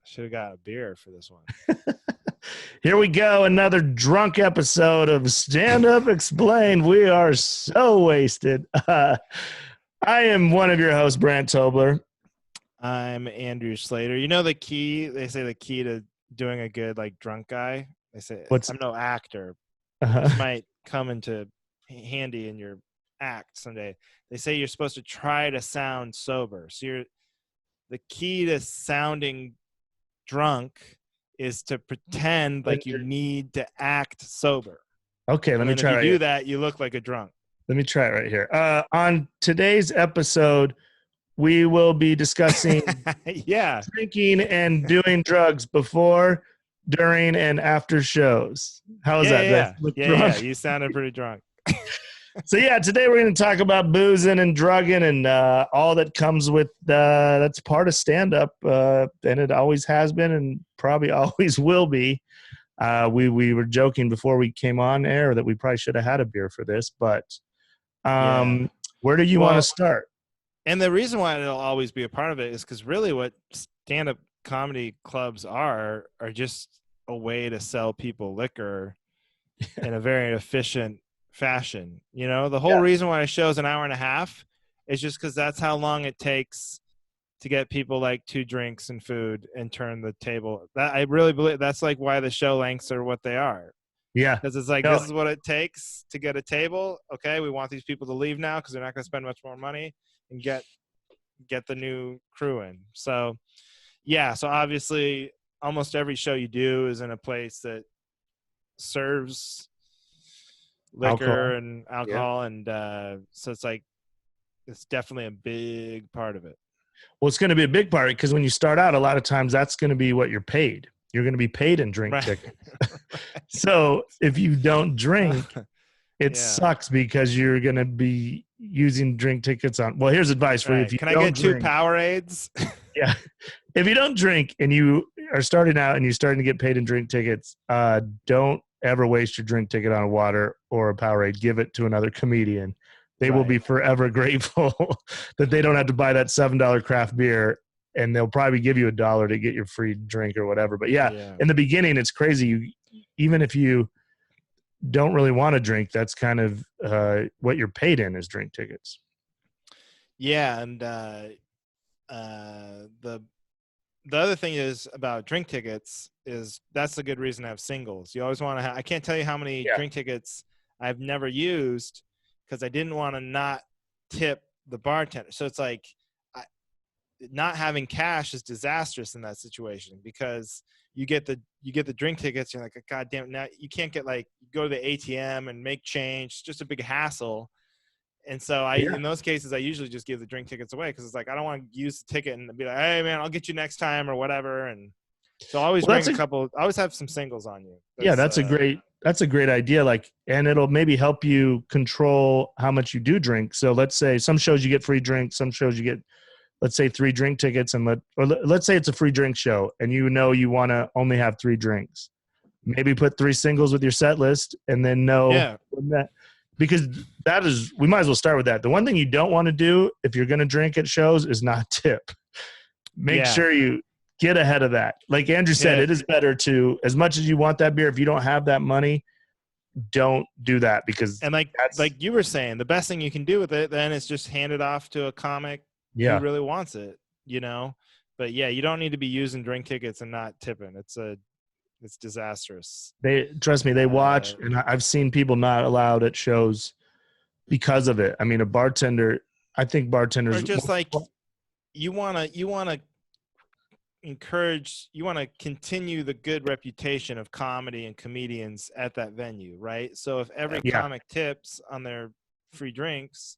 Should have got a beer for this one. Here we go. Another drunk episode of Stand Up Explained. We are so wasted. I am one of your hosts, Brandt Tobler. I'm Andrew Slater. You know the key? They say the key to doing a good drunk guy. They say I'm no actor. This might come into handy in your act someday. They say you're supposed to try to sound sober. So the key to sounding drunk is to pretend like you need to act sober. Okay, let me try. If you do that, you look like a drunk. Let me try it right here. On today's episode, we will be discussing drinking and doing drugs before, during, and after shows. How is that? Yeah. You sounded pretty drunk. So today we're going to talk about boozing and drugging and all that comes with that's part of stand-up, and it always has been and probably always will be. We were joking before we came on air that we probably should have had a beer for this, but where do you want to start? And the reason why it'll always be a part of it is because really what stand-up comedy clubs are just a way to sell people liquor in a very efficient fashion. You know, the whole reason why a show is an hour and a half is just because that's how long it takes to get people 2 drinks and food and turn the table. That I really believe that's why the show lengths are what they are. Yeah, because it's this is what it takes to get a table. Okay, we want these people to leave now because they're not going to spend much more money and get the new crew in. So so obviously almost every show you do is in a place that serves liquor and alcohol, and so it's definitely a big part of it. Well, it's going to be a big part because when you start out, a lot of times that's going to be what you're paid. You're going to be paid in drink tickets. So if you don't drink, it sucks because you're going to be using drink tickets on. Well, here's advice for you. If you Can I get 2 Powerades? Yeah. If you don't drink and you are starting out and you're starting to get paid in drink tickets, don't ever waste your drink ticket on a water or a Powerade. Give it to another comedian. They will be forever grateful that they don't have to buy that $7 craft beer, and they'll probably give you $1 to get your free drink or whatever. But in the beginning, it's crazy. Even if you don't really want to drink, that's kind of what you're paid in is drink tickets. Yeah, and the other thing is about drink tickets is that's a good reason to have singles. You always want to I can't tell you how many drink tickets I've never used because I didn't want to not tip the bartender. So it's not having cash is disastrous in that situation because you get the drink tickets. You're like, God damn, now you can't get go to the ATM and make change. It's just a big hassle. And so in those cases, I usually just give the drink tickets away because it's I don't want to use the ticket and be like, hey man, I'll get you next time or whatever. And so I always bring a couple. I always have some singles on you. That's a great idea. And it'll maybe help you control how much you do drink. So let's say some shows you get free drinks, some shows you get, let's say 3 drink tickets, and let's say it's a free drink show, and you want to only have 3 drinks. Maybe put 3 singles with your set list, and then because we might as well start with that. The one thing you don't want to do if you're going to drink at shows is not tip. Make sure you get ahead of that. Like Andrew said, it is better to, as much as you want that beer, if you don't have that money, don't do that because. And like you were saying, the best thing you can do with it then is just hand it off to a comic who really wants it, But you don't need to be using drink tickets and not tipping. It's disastrous. Trust me, they watch, and I've seen people not allowed at shows because of it. I mean, I think bartenders are just you want to encourage, you want to continue the good reputation of comedy and comedians at that venue, right? So if every comic tips on their free drinks,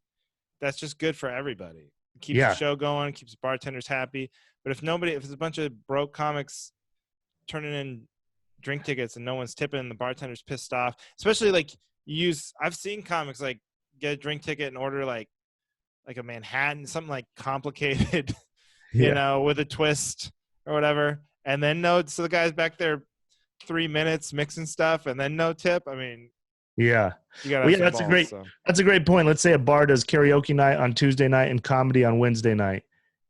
that's just good for everybody. It keeps the show going, keeps bartenders happy. But if it's a bunch of broke comics turning in drink tickets and no one's tipping, the bartender's pissed off. Especially I've seen comics get a drink ticket and order like a Manhattan, something complicated, with a twist or whatever. And then so the guy's back there 3 minutes mixing stuff and then no tip. I mean, that's a great point. Let's say a bar does karaoke night on Tuesday night and comedy on Wednesday night.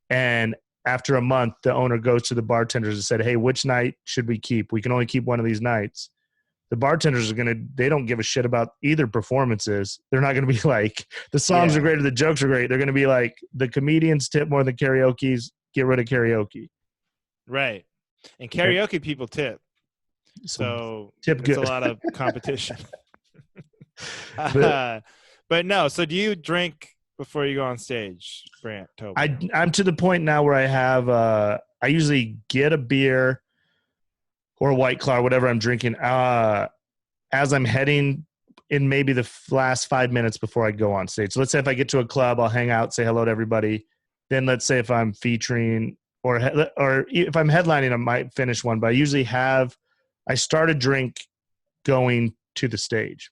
And after a month, the owner goes to the bartenders and said, hey, which night should we keep? We can only keep one of these nights. The bartenders they don't give a shit about either performances. They're not going to be like, the songs are great or the jokes are great. They're going to be like, the comedians tip more than karaoke's, get rid of karaoke. Right. And karaoke people tip. So tip it's good. A lot of competition. But no, so do you drink before you go on stage, Brandt, Tobler? I'm to the point now where I have, I usually get a beer or a White Claw, whatever I'm drinking, as I'm heading in maybe the last 5 minutes before I go on stage. So let's say if I get to a club, I'll hang out, say hello to everybody. Then let's say if I'm featuring or if I'm headlining, I might finish one. But I usually I start a drink going to the stage.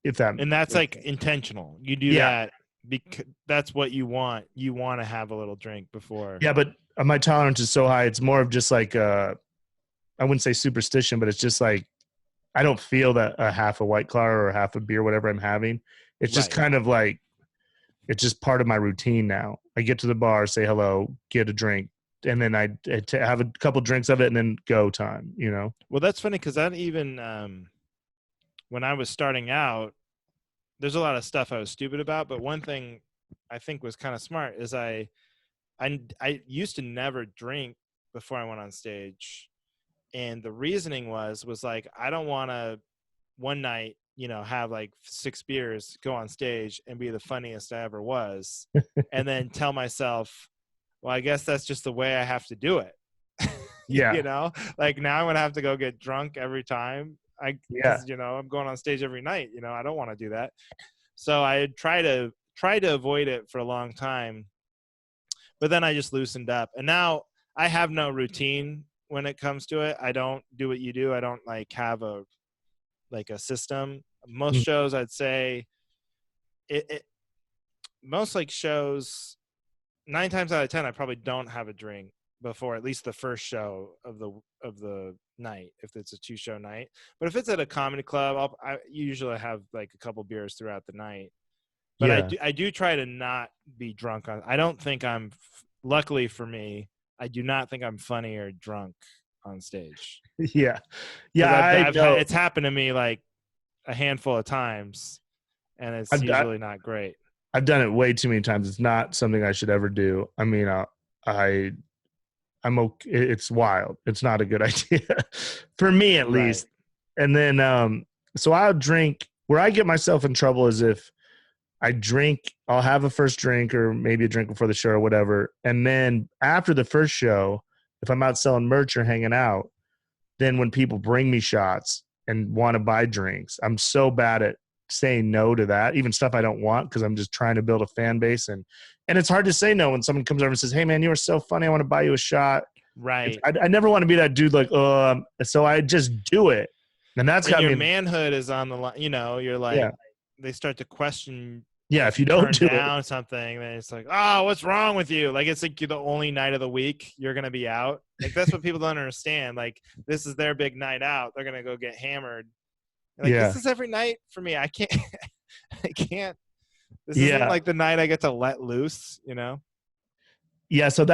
And that's like intentional. You do that because that's what you want. You want to have a little drink before. Yeah, but my tolerance is so high. It's more of just like I wouldn't say superstition, but it's just like I don't feel that a half a White Claw or a half a beer, whatever I'm having. It's just kind of like it's just part of my routine now. I get to the bar, say hello, get a drink, and then I have a couple drinks of it, and then go time. You know. Well, that's funny because that even when I was starting out, there's a lot of stuff I was stupid about, but one thing I think was kind of smart is I used to never drink before I went on stage. And the reasoning was like, I don't want to one night, have like 6 beers, go on stage and be the funniest I ever was. And then tell myself, well, I guess that's just the way I have to do it. Yeah. Like now I'm going to have to go get drunk every time. I'm going on stage every night, I don't want to do that. So I tried to avoid it for a long time, but then I just loosened up. And now I have no routine when it comes to it. I don't do what you do. I don't like have a system. Most shows, I'd say most like shows, 9 times out of 10, I probably don't have a drink before at least the first show of the night, if it's a 2-show night. But if it's at a comedy club, I usually have like a couple beers throughout the night. But I do try to not be drunk I don't think luckily for me, I do not think I'm funny or drunk on stage. Yeah. It's happened to me like a handful of times, and it's usually not great. I've done it way too many times. It's not something I should ever do. I mean, I'm okay. It's wild. It's not a good idea for me, at least. And then, so I'll drink. Where I get myself in trouble is if I drink, I'll have a first drink or maybe a drink before the show or whatever. And then after the first show, if I'm out selling merch or hanging out, then when people bring me shots and want to buy drinks, I'm so bad at saying no to that, even stuff I don't want, because I'm just trying to build a fan base. And it's hard to say no when someone comes over and says, hey, man, you are so funny. I want to buy you a shot. Right. I never want to be that dude like, so I just do it. And that's got your manhood is on the line. You're like, they start to question. Yeah, if you don't turn down something, then it's like, oh, what's wrong with you? Like, it's like you're the only night of the week you're going to be out. Like, that's what people don't understand. Like, this is their big night out. They're going to go get hammered. Like, this is every night for me. I can't. This isn't like the night I get to let loose, Yeah, so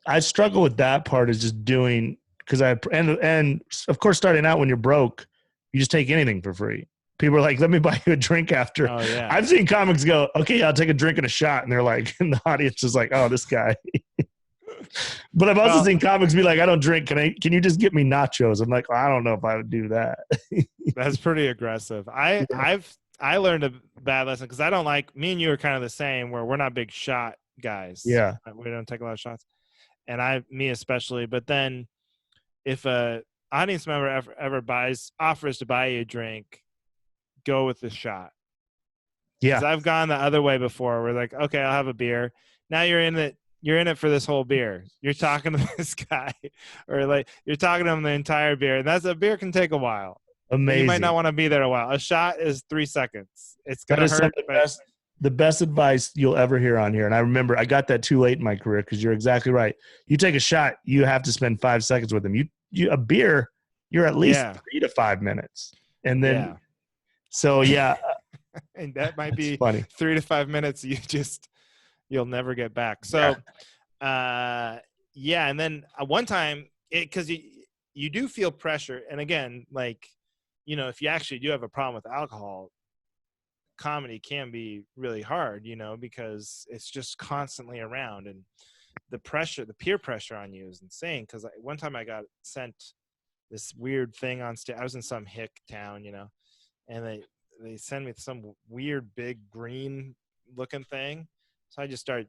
I struggle with that part, is just doing, because and of course, starting out when you're broke, you just take anything for free. People are like, let me buy you a drink after. Oh, yeah. I've seen comics go, okay, I'll take a drink and a shot. And they're like, and the audience is like, oh, this guy. But I've also seen comics be like, I don't drink. Can you just get me nachos? I'm like, I don't know if I would do that. That's pretty aggressive. I learned a bad lesson because I don't like, me and you are kind of the same, where we're not big shot guys. Yeah. We don't take a lot of shots. And me especially. But then if a audience member ever offers to buy you a drink, go with the shot. Yeah. Because I've gone the other way before. We're like, okay, I'll have a beer. Now you're in it for this whole beer. You're talking to this guy, or like you're talking to him the entire beer. And a beer can take a while. Amazing. You might not want to be there a while. A shot is 3 seconds. It's going to hurt. The best advice you'll ever hear on here. And I remember I got that too late in my career, because you're exactly right. You take a shot, you have to spend 5 seconds with them. A beer, you're at least 3 to 5 minutes. And then, so yeah. And that might be funny. 3 to 5 minutes you'll never get back. So Yeah, and then one time, because you do feel pressure, and again, like, if you actually do have a problem with alcohol, comedy can be really hard, because it's just constantly around, and the peer pressure on you is insane. Because one time I got sent this weird thing on stage. I was in some hick town, and they send me some weird big green looking thing, so I just start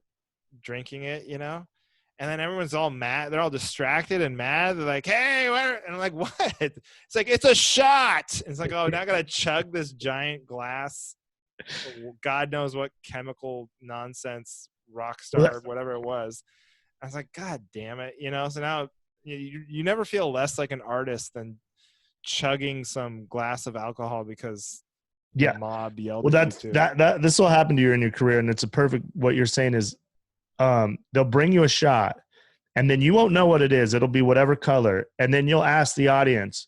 drinking it, and then everyone's all mad. They're all distracted and mad. They're like, "Hey, where?" And I'm like, "What?" It's like, "It's a shot." And it's like, "Oh, now I gotta chug this giant glass, God knows what chemical nonsense, rock star, whatever it was." I was like, "God damn it," So now you never feel less like an artist than chugging some glass of alcohol because the mob yelled well, at you that's too. that this will happen to you in your career, and it's a perfect. What you're saying is, they'll bring you a shot, and then you won't know what it is. It'll be whatever color, and then you'll ask the audience,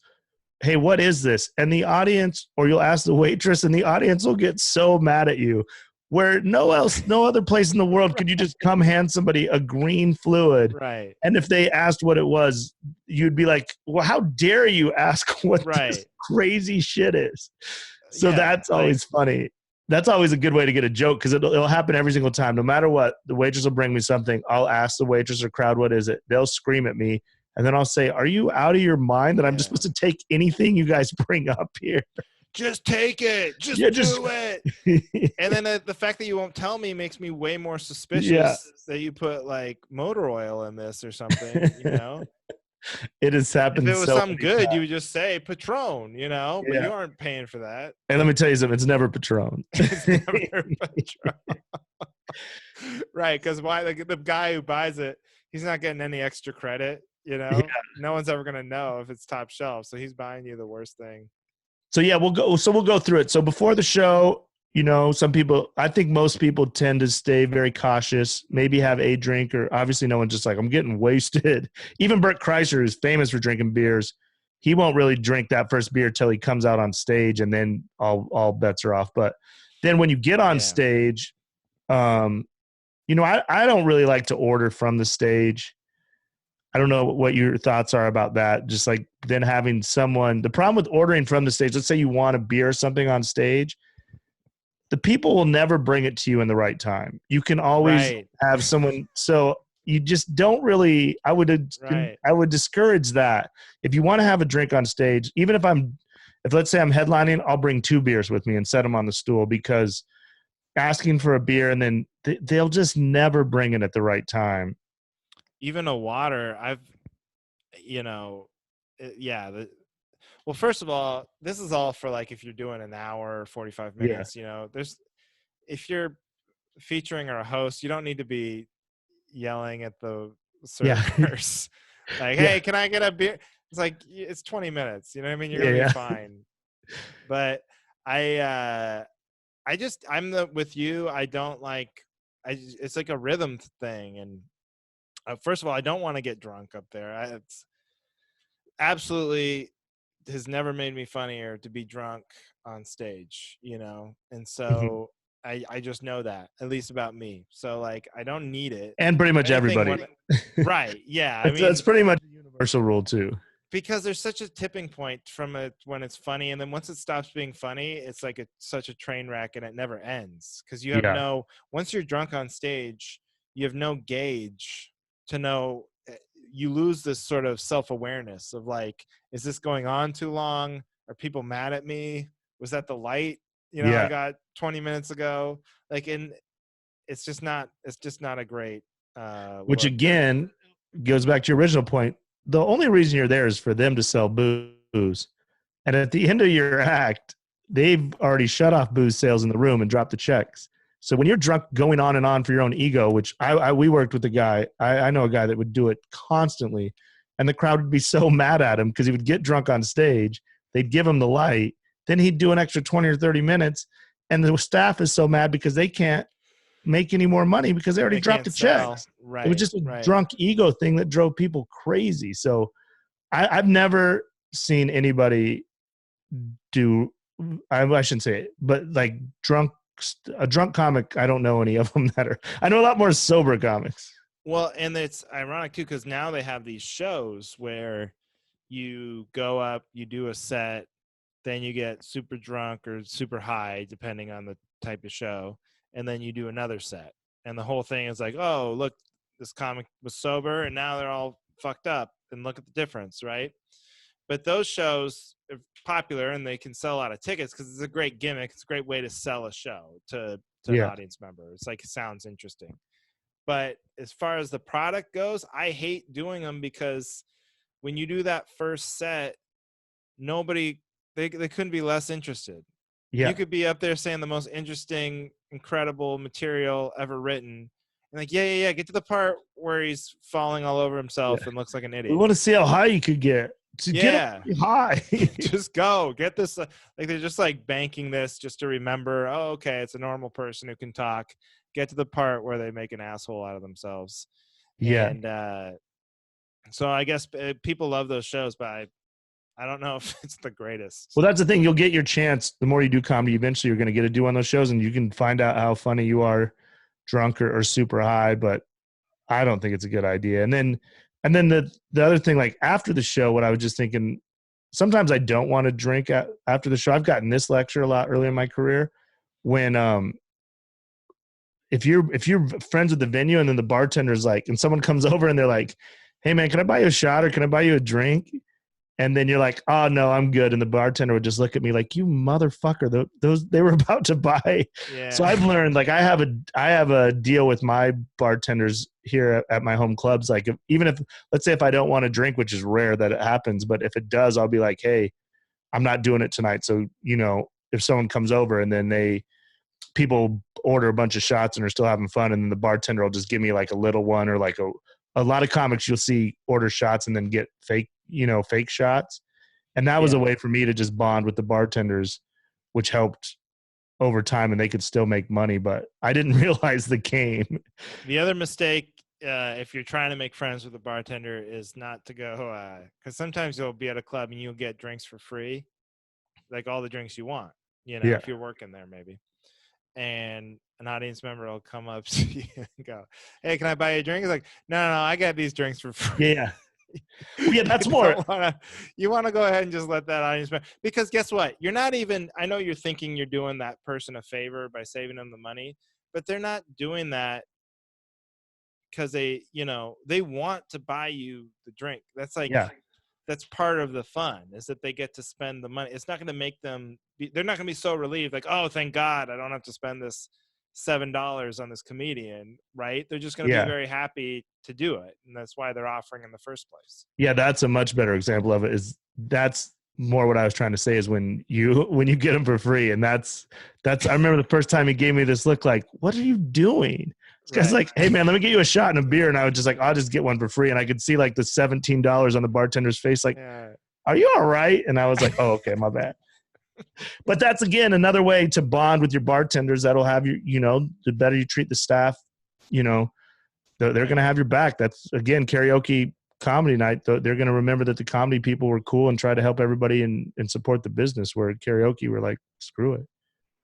"Hey, what is this?" And the audience, or you'll ask the waitress, and the audience will get so mad at you. Where no other place in the world could you just come hand somebody a green fluid, right? And if they asked what it was, you'd be like, "Well, how dare you ask what this crazy shit is?" So that's always funny. That's always a good way to get a joke, because it'll happen every single time. No matter what, the waitress will bring me something. I'll ask the waitress or crowd, "What is it?" They'll scream at me. And then I'll say, "Are you out of your mind that I'm just supposed to take anything you guys bring up here?" Just take it. Just do it. And then the fact that you won't tell me makes me way more suspicious that you put like motor oil in this or something, It has happened. If it was something good, you would just say Patron, but you aren't paying for that. And let me tell you something, it's never Patron. It's never Patron. Right, because the guy who buys it, he's not getting any extra credit, No one's ever going to know if it's top shelf, so he's buying you the worst thing. So yeah, we'll go through it. So before the show, I think most people tend to stay very cautious, maybe have a drink, or obviously no one's just like, "I'm getting wasted." Even Bert Kreischer, who's famous for drinking beers, he won't really drink that first beer till he comes out on stage, and then all bets are off. But then when you get on stage, I don't really like to order from the stage. I don't know what your thoughts are about that. Just like then having someone, the problem with ordering from the stage, let's say you want a beer or something on stage, the people will never bring it to you in the right time. You can always have someone. So you just don't really, I would discourage that. If you want to have a drink on stage, even if let's say I'm headlining, I'll bring 2 beers with me and set them on the stool, because asking for a beer and then they'll just never bring it at the right time. Even a water, well, first of all, this is all for like if you're doing an hour or 45 minutes, if you're featuring or a host, you don't need to be yelling at the servers like, "Hey, can I get a beer?" It's like, it's 20 minutes, you know what I mean? You're gonna be fine. But I'm with you. I don't like, it's like a rhythm thing. And first of all, I don't want to get drunk up there. It's absolutely has never made me funnier to be drunk on stage, and so I just know that, at least about me. So like, I don't need it. And pretty much everybody. Right. Yeah. That's pretty much a universal rule too. Because there's such a tipping point from it when it's funny, and then once it stops being funny, it's like such a train wreck, and it never ends, because you have once you're drunk on stage, you have no gauge to know. You lose this sort of self-awareness of like, is this going on too long? Are people mad at me? Was that the light I got 20 minutes ago? Like, and it's just not a great which again goes back to your original point. The only reason you're there is for them to sell booze. And at the end of your act, they've already shut off booze sales in the room and dropped the checks. So when you're drunk going on and on for your own ego, which we worked with a guy, I know a guy that would do it constantly, and the crowd would be so mad at him because he would get drunk on stage. They'd give him the light. Then he'd do an extra 20 or 30 minutes. And the staff is so mad because they can't make any more money because they already dropped the checks. Right. It was just a drunk ego thing that drove people crazy. So I've never seen anybody do, I shouldn't say it, but like a drunk comic, I don't know any of them that are, I know a lot more sober comics. Well, and it's ironic too, because now they have these shows where you go up, you do a set, then you get super drunk or super high, depending on the type of show, and then you do another set. And the whole thing is like, oh, look, this comic was sober, and now they're all fucked up, and look at the difference, right? But those shows are popular, and they can sell a lot of tickets because it's a great gimmick. It's a great way to sell a show to an Yeah. audience member. It's like, it sounds interesting. But as far as the product goes, I hate doing them because when you do that first set, nobody they couldn't be less interested. Yeah. You could be up there saying the most interesting, incredible material ever written, and like, yeah, get to the part where he's falling all over himself and looks like an idiot. We want to see how high you could get. Get high. Just go get this. Like, they're just like banking this just to remember. Oh, okay, it's a normal person who can talk. Get to the part where they make an asshole out of themselves. Yeah. And so I guess people love those shows, but I don't know if it's the greatest. Well, that's the thing. You'll get your chance. The more you do comedy, eventually you're going to get to do on those shows, and you can find out how funny you are drunk or super high. But I don't think it's a good idea. And then the other thing, like after the show, what I was just thinking, sometimes I don't want to drink after the show. I've gotten this lecture a lot early in my career when if you're friends with the venue and then the bartender's like, and someone comes over and they're like, hey man, can I buy you a shot or can I buy you a drink? And then you're like, oh no, I'm good. And the bartender would just look at me like, you motherfucker, those they were about to buy. Yeah. So I've learned, like I have a deal with my bartenders here at my home clubs. Like even if, let's say if I don't want to drink, which is rare that it happens, but if it does, I'll be like, hey, I'm not doing it tonight. So, if someone comes over and then people order a bunch of shots and are still having fun, and then the bartender will just give me like a little one, or like a lot of comics you'll see order shots and then get fake shots. And that was a way for me to just bond with the bartenders, which helped over time, and they could still make money, but I didn't realize the game. The other mistake, if you're trying to make friends with a bartender, is not to go, because sometimes you'll be at a club and you'll get drinks for free, like all the drinks you want, if you're working there maybe. And an audience member will come up to you and go, hey, can I buy you a drink? It's like, no, I got these drinks for free. Yeah. Yeah, that's more. You want to go ahead and just let that audience member, because guess what? You're not even, I know you're thinking you're doing that person a favor by saving them the money, but they're not doing that because they want to buy you the drink. That's like, that's part of the fun, is that they get to spend the money. It's not going to make them they're not going to be so relieved, like, oh, thank God I don't have to spend this $7 on this comedian, right? They're just going to be very happy to do it, and that's why they're offering in the first place. Yeah, that's a much better example of it. That's more what I was trying to say, is when you get them for free. And that's I remember the first time he gave me this look like, what are you doing? This guy's like, hey man, let me get you a shot and a beer. And I was just like, I'll just get one for free. And I could see like the $17 on the bartender's face, like, are you all right? And I was like, oh, okay, my bad. But that's, again, another way to bond with your bartenders. That'll have you, the better you treat the staff, they're going to have your back. That's, again, karaoke comedy night. They're going to remember that the comedy people were cool and try to help everybody and support the business, where at karaoke we're like, screw it.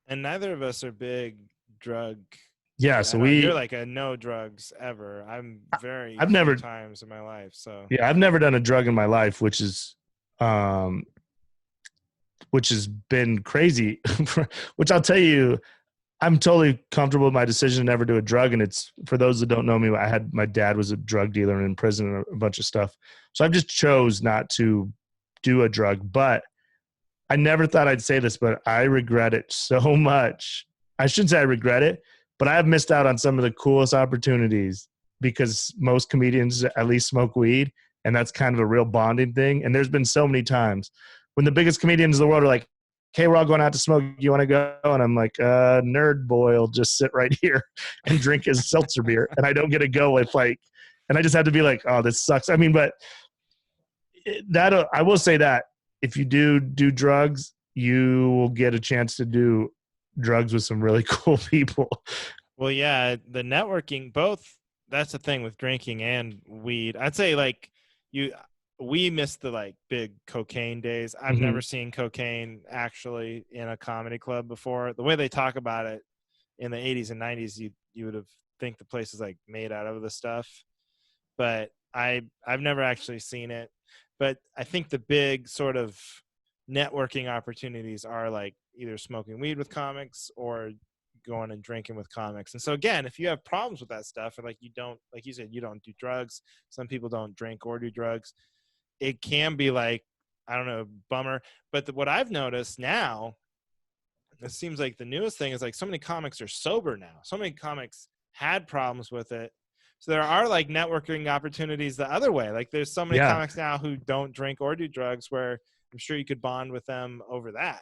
And neither of us are big drug. Yeah. So you're like a no drugs ever. I've never times in my life. So yeah, I've never done a drug in my life, which has been crazy, which I'll tell you, I'm totally comfortable with my decision to never do a drug. And it's, for those that don't know me, my dad was a drug dealer and in prison and a bunch of stuff. So I've just chose not to do a drug. But I never thought I'd say this, but I regret it so much. I shouldn't say I regret it, but I have missed out on some of the coolest opportunities, because most comedians at least smoke weed, and that's kind of a real bonding thing. And there's been so many times when the biggest comedians in the world are like, hey, we're all going out to smoke, you want to go? And I'm like, nerd boy will just sit right here and drink his seltzer beer. And I don't get to go with and I just have to be like, oh, this sucks. I mean, but I will say that if you do drugs, you will get a chance to do drugs with some really cool people. Well, yeah, the networking, both, that's the thing with drinking and weed. I'd say we missed the big cocaine days. I've never seen cocaine actually in a comedy club before. The way they talk about it in the 80s and 90s, you would have think the place is made out of the stuff. but I've never actually seen it. But I think the big sort of networking opportunities are like either smoking weed with comics or going and drinking with comics. And so again, if you have problems with that stuff, or like you don't, like you said, you don't do drugs, some people don't drink or do drugs, it can be like, I don't know, bummer. But what I've noticed now, it seems like the newest thing is like so many comics are sober now. So many comics had problems with it. So there are like networking opportunities the other way. Like there's so many comics now who don't drink or do drugs where I'm sure you could bond with them over that.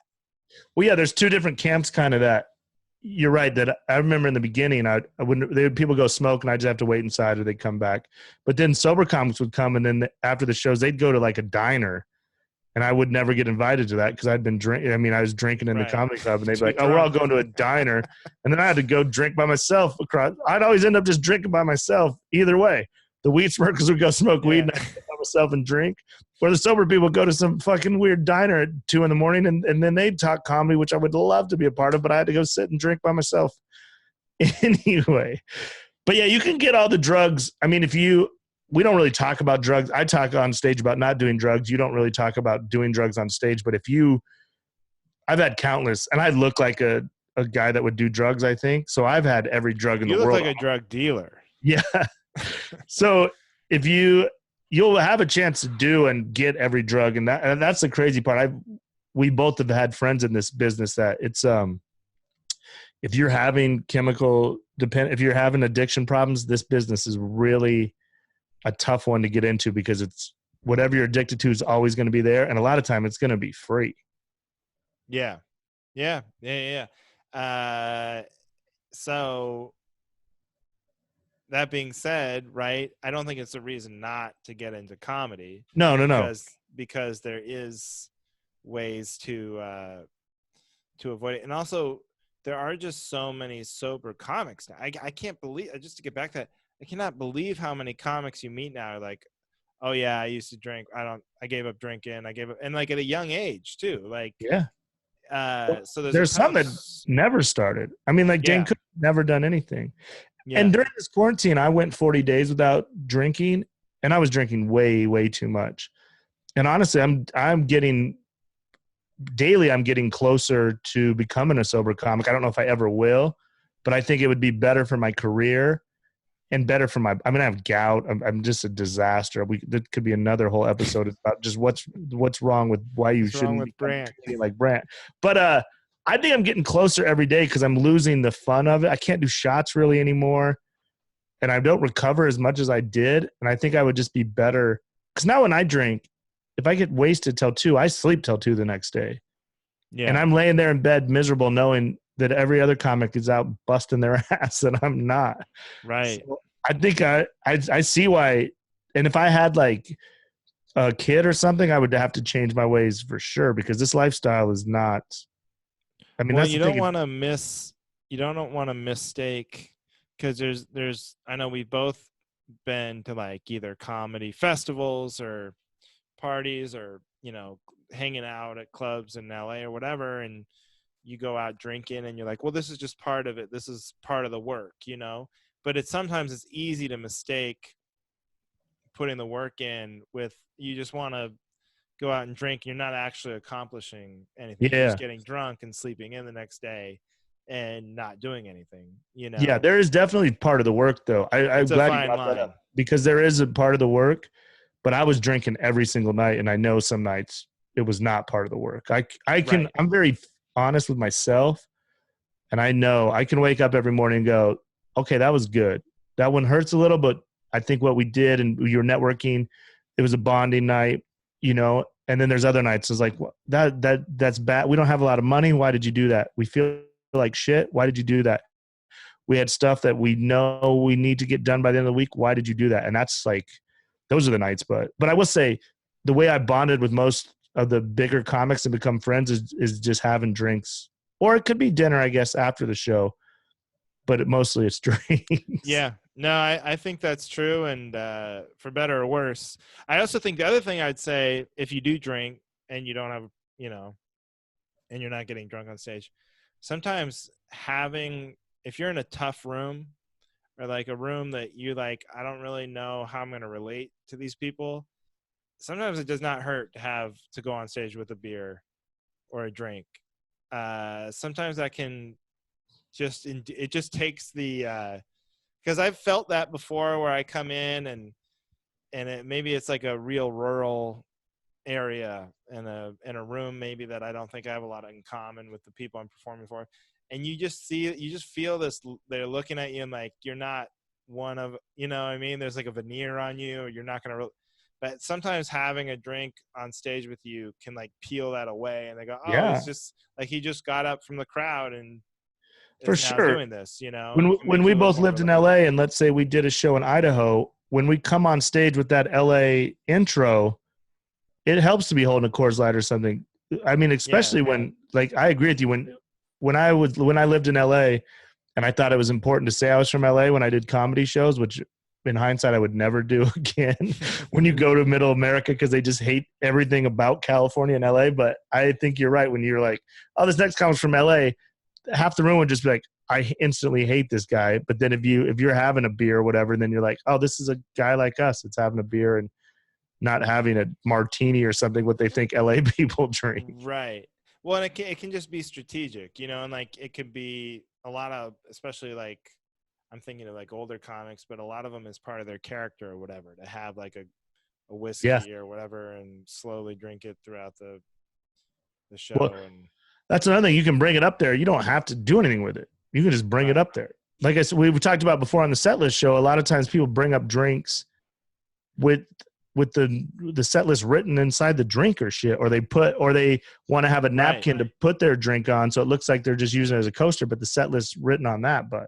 Well, yeah, there's two different camps kind of that. You're right that I remember in the beginning, I wouldn't, people go smoke and I just have to wait inside or they'd come back. But then sober comics would come, and then after the shows, they'd go to like a diner, and I would never get invited to that because I'd been drinking. I mean, I was drinking in the comedy club, and they'd be like, "Oh, we're all going to a diner," and then I had to go drink by myself across. I'd always end up just drinking by myself either way. The weed smokers would go smoke weed, and I'd by myself and drink. Or the sober people go to some fucking weird diner at 2 a.m. and then they'd talk comedy, which I would love to be a part of, but I had to go sit and drink by myself anyway. But yeah, you can get all the drugs. I mean, we don't really talk about drugs. I talk on stage about not doing drugs. You don't really talk about doing drugs on stage. But I've had countless, and I look like a guy that would do drugs, I think. So I've had every drug in the world. You look like a drug dealer. Yeah. So if you'll have a chance to do and get every drug, and that's the crazy part. We both have had friends in this business that it's if you're having if you're having addiction problems, this business is really a tough one to get into because it's whatever you're addicted to is always going to be there, and a lot of time it's going to be free. Yeah. So that being said, right, I don't think it's a reason not to get into comedy. No. Because there is ways to avoid it. And also there are just so many sober comics now. I can't believe, just to get back to that, I cannot believe how many comics you meet now are like, oh yeah, I used to drink. I gave up drinking. And like at a young age too. Like, yeah. So there's some that never started. I mean, like Dane Cook never done anything. Yeah. And during this quarantine, I went 40 days without drinking, and I was drinking way, way too much. And honestly, I'm getting closer to becoming a sober comic. I don't know if I ever will, but I think it would be better for my career and better for I have gout. I'm just a disaster. That could be another whole episode about just what's wrong with why you shouldn't be Brandt. Like Brandt. But I think I'm getting closer every day because I'm losing the fun of it. I can't do shots really anymore, and I don't recover as much as I did. And I think I would just be better because now when I drink, if I get wasted till 2, I sleep till 2 the next day. Yeah. And I'm laying there in bed miserable knowing that every other comic is out busting their ass and I'm not. Right. So I think I see why. And if I had like a kid or something, I would have to change my ways for sure because this lifestyle is not. I mean, well, you don't want to mistake because there's I know we've both been to like either comedy festivals or parties or hanging out at clubs in LA or whatever, and you go out drinking and you're like, well, this is just part of it, this is part of the work, but sometimes it's easy to mistake putting the work in with you just want to go out and drink, you're not actually accomplishing anything. You're just getting drunk and sleeping in the next day and not doing anything, Yeah, there is definitely part of the work though. I'm glad you brought that up because there is a part of the work, but I was drinking every single night and I know some nights it was not part of the work. I'm very honest with myself and I know I can wake up every morning and go, okay, that was good. That one hurts a little, but I think what we did and you're networking, it was a bonding night, and then there's other nights. It's like that's bad. We don't have a lot of money. Why did you do that? We feel like shit. Why did you do that? We had stuff that we know we need to get done by the end of the week. Why did you do that? And that's like, those are the nights. But I will say the way I bonded with most of the bigger comics and become friends is just having drinks, or it could be dinner, I guess, after the show, but mostly it's drinks. Yeah. No, I think that's true. And for better or worse, I also think the other thing I'd say, if you do drink and you don't have, and you're not getting drunk on stage, sometimes if you're in a tough room, or like a room that you like, I don't really know how I'm going to relate to these people, sometimes it does not hurt to have to go on stage with a beer or a drink. Sometimes that can it just takes the because I've felt that before where I come in and maybe it's like a real rural area in a room maybe that I don't think I have a lot in common with the people I'm performing for, and you just feel this, they're looking at you and like you're not one of, you know what I mean, there's like a veneer on you, or you're not going to but sometimes having a drink on stage with you can like peel that away, and they go, oh, he's Yeah, just like, he just got up from the crowd and for is now sure. doing this, you know, and When it can when make we you a little both more lived in relatable. LA, and let's say we did a show in Idaho, when we come on stage with that LA intro, it helps to be holding a Coors Light or something. I mean, Yeah, especially when, like, I agree with you. When I lived in LA, and I thought it was important to say I was from LA when I did comedy shows, which in hindsight I would never do again. When you go to Middle America, because they just hate everything about California and LA. But I think you're right when you're like, oh, this next comic's from LA. Half the room would just be like, I instantly hate this guy. But then if you're having a beer or whatever, then you're like, oh, this is a guy like us. It's having a beer and not having a martini or something, what they think LA people drink. right. Well, and it can just be strategic, you know, and like it could be a lot of, especially like I'm thinking of like older comics, but a lot of them is part of their character or whatever, to have like a Yeah. whiskey or whatever and slowly drink it throughout the Well, show. And that's another thing. You can bring it up there. You don't have to do anything with it. You can just bring it right, up there. Like I said, we talked about before on the set list show, a lot of times people bring up drinks with the set list written inside the drink or shit, or they want to have a right. napkin to put their drink on, so it looks like they're just using it as a coaster, but the set list written on that. But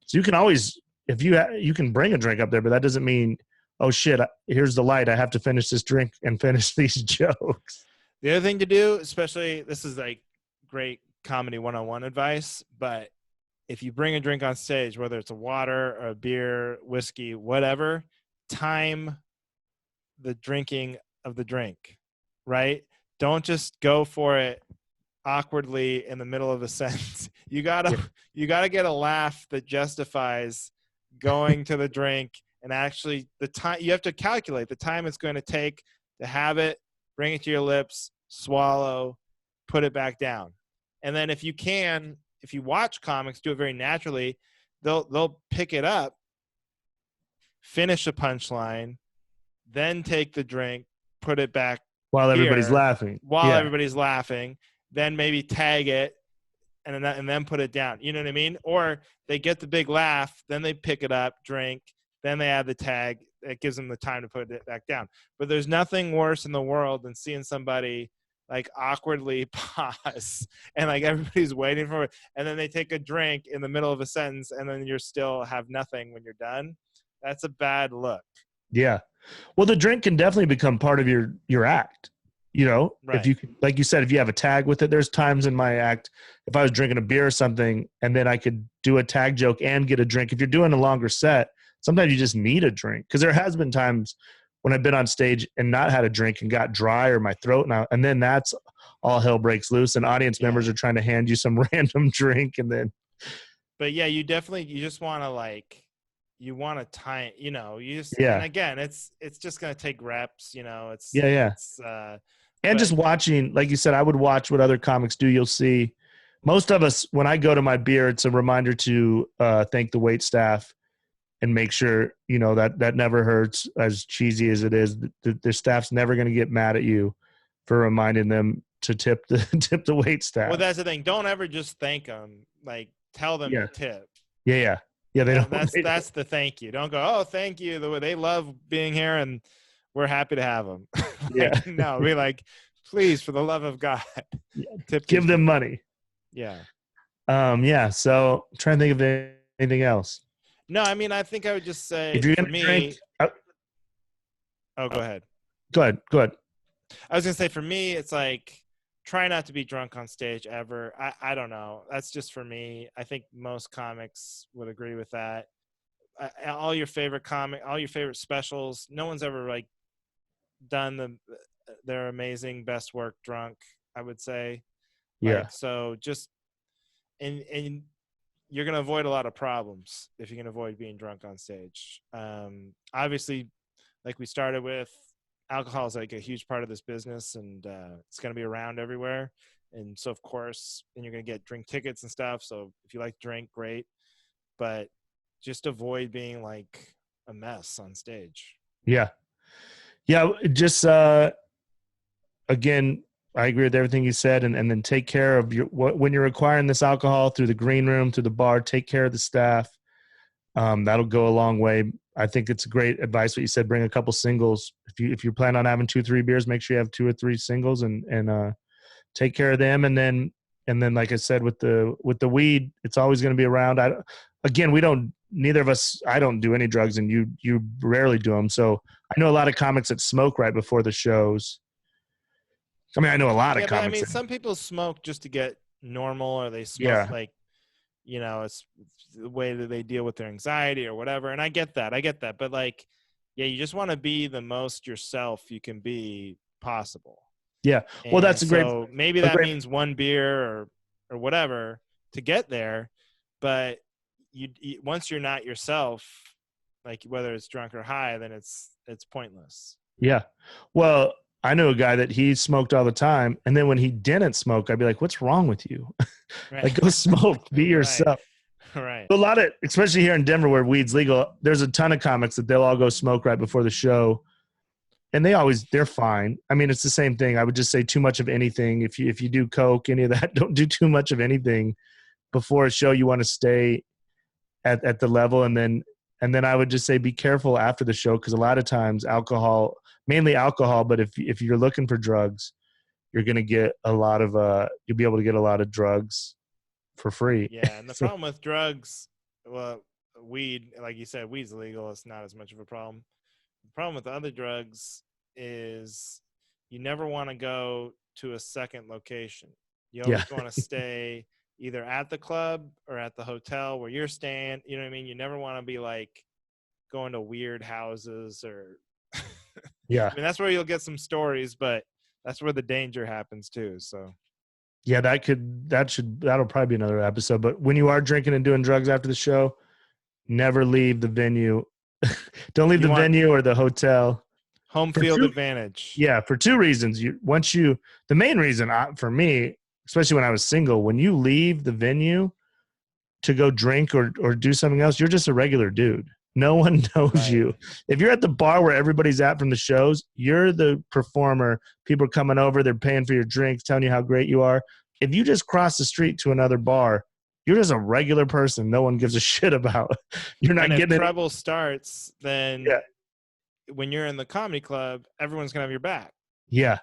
so you can always, if you can bring a drink up there, but that doesn't mean, oh shit, here's the light, I have to finish this drink and finish these jokes. The other thing to do, especially, this is like great comedy one-on-one advice, but if you bring a drink on stage, whether it's a water or a beer, whiskey, whatever, time the drinking of the drink, right? Don't just go for it awkwardly in the middle of a sentence. Yeah. You gotta get a laugh that justifies going to the drink, and actually the time you have to calculate the time it's going to take to have it, bring it to your lips, swallow, put it back down. And then if you watch comics do it very naturally, they'll pick it up, finish a punchline, then take the drink, put it back While everybody's here laughing. while Yeah. everybody's laughing, then maybe tag it and then put it down. You know what I mean? Or they get the big laugh, then they pick it up, drink, then they add the tag. It gives them the time to put it back down. But there's nothing worse in the world than seeing somebody like awkwardly pause and like everybody's waiting for it, and then they take a drink in the middle of a sentence, and then you're still have nothing when you're done. That's a bad look. Yeah. Well, the drink can definitely become part of your act. You know, if Right. you, like you said, if you have a tag with it, there's times in my act, if I was drinking a beer or something, and then I could do a tag joke and get a drink. If you're doing a longer set, sometimes you just need a drink. Because there has been times when I've been on stage and not had a drink and got dry or my throat now, and then that's all hell breaks loose, and audience Yeah. members are trying to hand you some random drink, and then But yeah, you just want to like, you want to time, you know, you just, and yeah, again, it's just going to take reps, you know, yeah, yeah. it's And but just watching, like you said, I would watch what other comics do. You'll see most of us, when I go to my beer, it's a reminder to thank the wait staff and make sure, that never hurts. As cheesy as it is, the staff's never going to get mad at you for reminding them to tip the tip the wait well, staff. that's the thing. Don't ever just thank them. Like, tell them Yeah, to tip. yeah, yeah, yeah. They don't. That's the thank you. Don't go, oh, thank you. The way they love being here, and we're happy to have them. Yeah, Like, no, be like, please, for the love of God, tip these give them people. money. Yeah. Yeah. So I'm trying to think of anything else. No, I mean, I think I would just say If you're for gonna drink, me. Oh, go ahead. go ahead. Go ahead. I was gonna say for me, it's like try not to be drunk on stage ever. I don't know. That's just for me. I think most comics would agree with that. All your favorite all your favorite specials. No one's ever like done their amazing best work drunk, I would say. Yeah. Like, so just and you're going to avoid a lot of problems if you can avoid being drunk on stage. Obviously, like we started with, alcohol is like a huge part of this business, and it's going to be around everywhere. And so, of course, and you're going to get drink tickets and stuff. So if you like to drink, great. But just avoid being like a mess on stage. Yeah. Just, again, I agree with everything you said. And then take care of when you're acquiring this alcohol through the green room, through the bar, take care of the staff. That'll go a long way. I think it's great advice what you said. Bring a couple singles. If you plan on having 2-3 beers, make sure you have 2 or 3 singles and take care of them. And then like I said, with the weed, it's always going to be around. Neither of us, I don't do any drugs, and you rarely do them. So I know a lot of comics that smoke right before the shows. I mean, I know a lot of comics. But I mean, some people smoke just to get normal, or they smoke like, it's the way that they deal with their anxiety or whatever. And I get that. But like, yeah, you just want to be the most yourself you can be possible. Yeah. Well, that's maybe that means 1 beer or whatever to get there. But you once you're not yourself, like whether it's drunk or high, then it's pointless. Yeah. Well, I knew a guy that he smoked all the time, and then when he didn't smoke, I'd be like, "What's wrong with you? Right. Like, go smoke, be yourself." Right. A lot of, especially here in Denver where weed's legal, there's a ton of comics that they'll all go smoke right before the show, and they're fine. I mean, it's the same thing. I would just say too much of anything. If you do coke, any of that, don't do too much of anything before a show. You want to stay at the level, and then I would just say be careful after the show, because a lot of times mainly alcohol, but if you're looking for drugs, you're going to get a lot of you'll be able to get a lot of drugs for free. Yeah, and the problem with drugs, well, weed, like you said, weed's legal. It's not as much of a problem. The problem with the other drugs is you never want to go to a second location. You always want to stay either at the club or at the hotel where you're staying. You know what I mean? You never want to be like going to weird houses or yeah. I mean, that's where you'll get some stories, but that's where the danger happens too. So yeah, that'll probably be another episode. But when you are drinking and doing drugs after the show, never leave the venue. Don't leave the venue or the hotel. Home field advantage. Yeah, for 2 reasons. The main reason for me, especially when I was single, when you leave the venue to go drink or do something else, you're just a regular dude. No one knows you. If you're at the bar where everybody's at from the shows, you're the performer. People are coming over. They're paying for your drinks, telling you how great you are. If you just cross the street to another bar, you're just a regular person no one gives a shit about. You're not getting if trouble starts, then when you're in the comedy club, everyone's going to have your back. Yeah.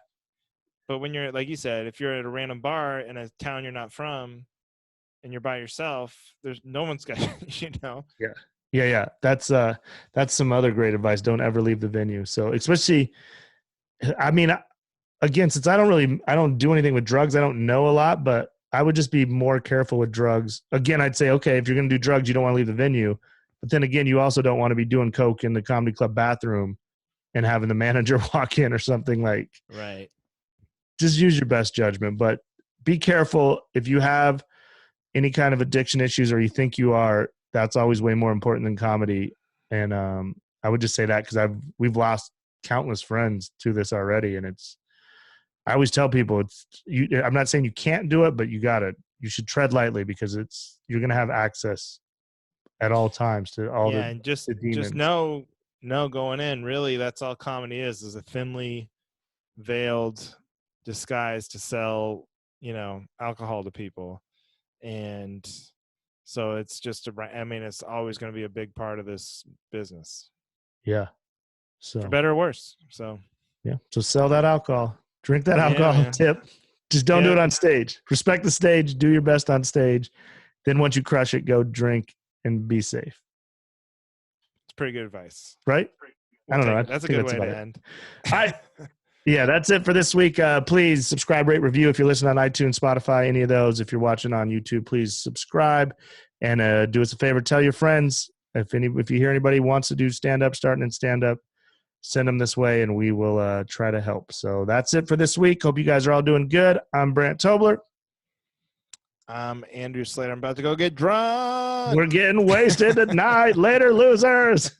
But when you're, like you said, if you're at a random bar in a town you're not from and you're by yourself, there's no one's got, Yeah. Yeah. That's some other great advice. Don't ever leave the venue. So especially, I mean, again, since I don't do anything with drugs, I don't know a lot, but I would just be more careful with drugs. Again, I'd say, okay, if you're going to do drugs, you don't want to leave the venue. But then again, you also don't want to be doing coke in the comedy club bathroom and having the manager walk in or something like. Right. Just use your best judgment, but be careful. If you have any kind of addiction issues or you think you are, that's always way more important than comedy. And I would just say that because we've lost countless friends to this already. And I always tell people I'm not saying you can't do it, but you should tread lightly because you're going to have access at all times to all the and just demons. Just know going in, really, that's all comedy is a thinly veiled disguise to sell, alcohol to people. And so it's just it's always going to be a big part of this business. Yeah. So for better or worse. So yeah. So sell that alcohol. Drink that alcohol. Tip. Just don't do it on stage. Respect the stage. Do your best on stage. Then once you crush it, go drink and be safe. It's pretty good advice. Right? I don't know. That's a good way to end. Yeah, that's it for this week. Please subscribe, rate, review if you're listening on iTunes, Spotify, any of those. If you're watching on YouTube, please subscribe. And do us a favor. Tell your friends. If you hear anybody wants to do stand-up, starting in stand-up, send them this way, and we will try to help. So that's it for this week. Hope you guys are all doing good. I'm Brandt Tobler. I'm Andrew Slater. I'm about to go get drunk. We're getting wasted tonight. Later, losers.